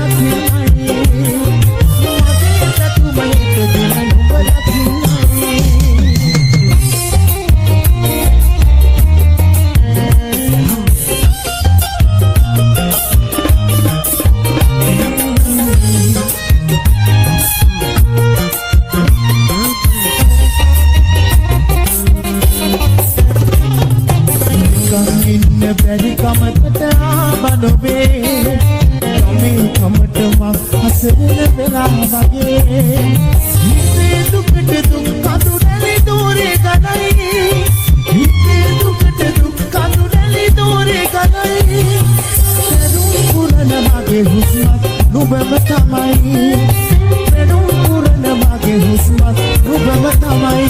Mama, ඇසෙන වෙලාවගේ හිතේ දුකට දුක් කඳුරැලි දෝරේ ගලයි හිතේ දුකට දුක් කඳුරැලි දෝරේ ගලයි පෙරුම් පුරන මගේ හුස්මත් නුඹම තමයි පෙරුම් පුරන මගේ හුස්මත් නුඹම තමයි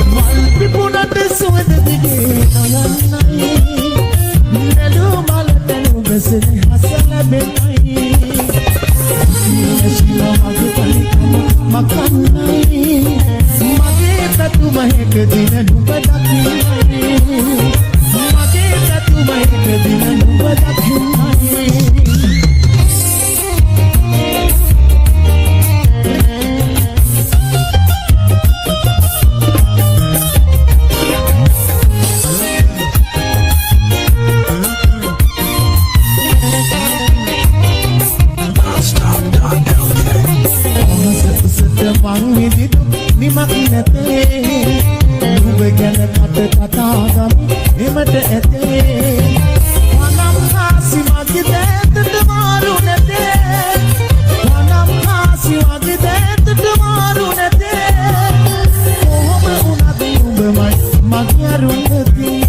මල් පිපුණට සුවඳ දිගේ නොයන්නයි නෙළු මලට නුඹ සෙනෙහස ලැබෙන්නයි ඇසිලා මගේ කලිකම මකන්නයි මගේ පැතුම හෙට දින නුඹ දකින්නයි මගේ පැතුම හෙට දින නුඹ දකින්නයි නිමක් නැතේ නුඹ ගැන කතා ගමි එමට ඇතේ වනම් හාසි මගේ දැතට මාරු නැතේ වනම් හාසි මගේ දැතට මාරු නැතේ කොහොම වුණත් නුඹමයි මගේ අරුණති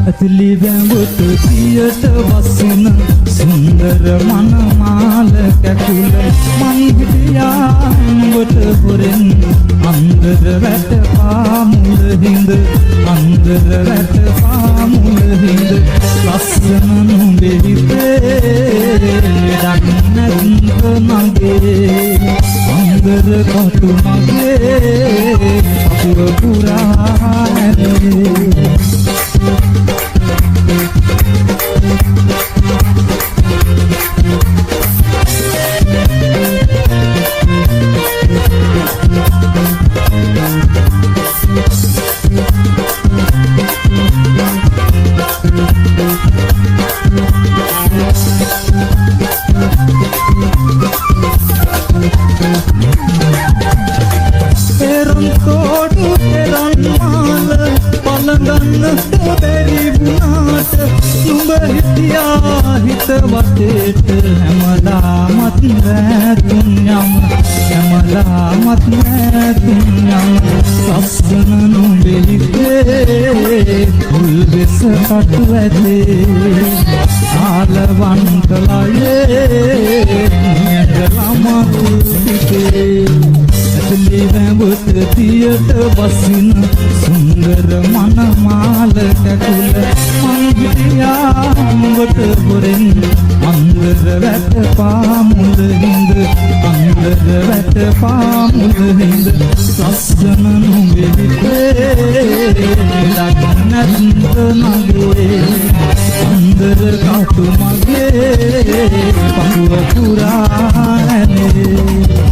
ඇතිලි වැඹුට පියට වසින සුන්දර මනමාල කැකුල මං හිටියා නුඹට හොරෙන් අන්දර වැට පාමුල හිඳ අන්දර වැට පාමුල හිඳ ලස්සන නුඹේ හිතේ ලෙඩක් නැත්ත මගේ අන්දර කටු මගේ පපුව පුරා ඇනේ වටේට හැමදාමත් වැතුම් යම හැමදාමත් වැතුම් යම ලස්සන නුඹේ හිතේ මුල් වෙස කටු ඇතේ ආලවන්තලයේ නියදලම හිතේ ඇතලි වැඹුට තියට වසින සුන්දර මනමාල කැකුල මං හිටියා නුඹට හොරෙන් අන්දර වැට පාමුල හිඳ අන්දර වැට පාමුල හිඳ ලස්සන නුඹේ හිතේ ලක් නැත්ත මගේ අන්දර කටු මගේ පපුව පුරා ඇනේ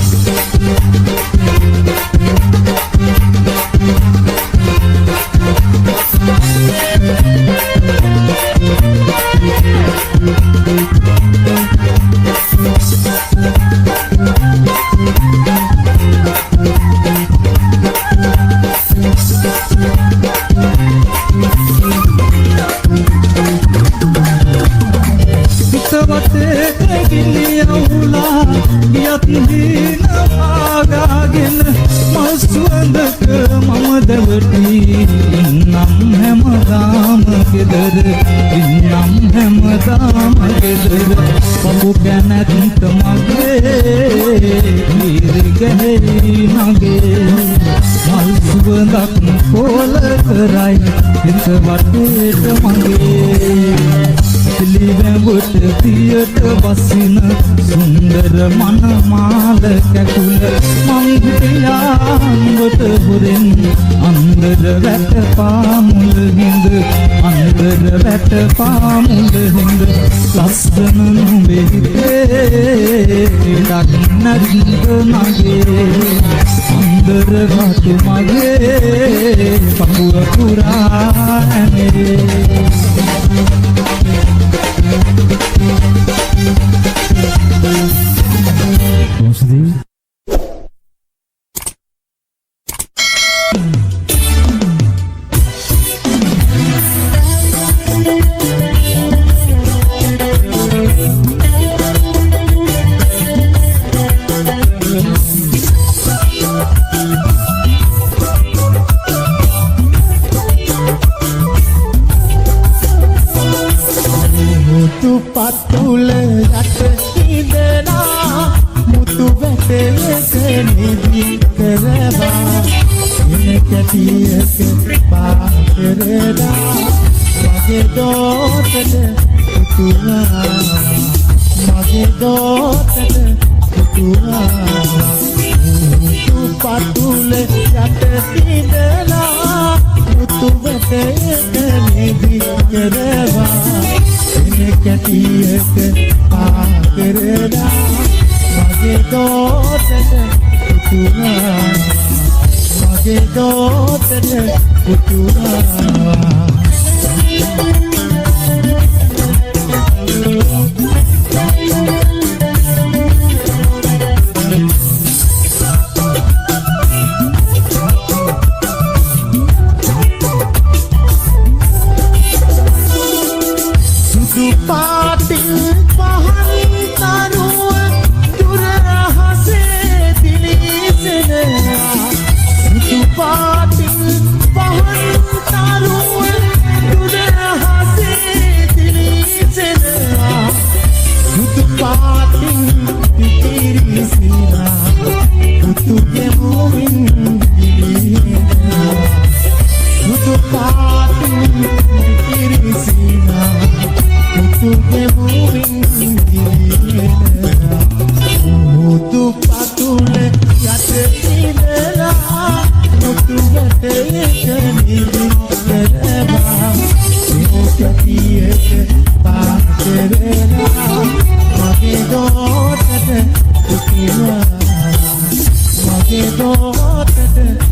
තියට වසින සුන්දර මනමාල කැකුල මං හිටියා නුඹට හොරෙන් අන්දර වැට පාමුල හිඳ අන්දර වැට පාමුල හිඳ ලස්සන නුඹේ හිතේ ලක් නැත්ත මගේ අන්දර කටු මගේ පපුව පුරා ඇනේ පතුල යට ඉඳලා මුතු වැටේ නිදි කරවා ඉන කැටියක පාරේලා මගේ දෝතට පුතුලා මගේ දෝතට පුතුලා මුතු පතුල යට ඉඳලා මුතු වැටේ නිදි කරවා කැටියක පාරේලා මගේ දෝතට පුතුලා මගේ දෝතට පුතුලා පාටින් පහන් තරුව දුර එළියට පාතරලා මගේ දෝතට පුතුනා මගේ දෝතට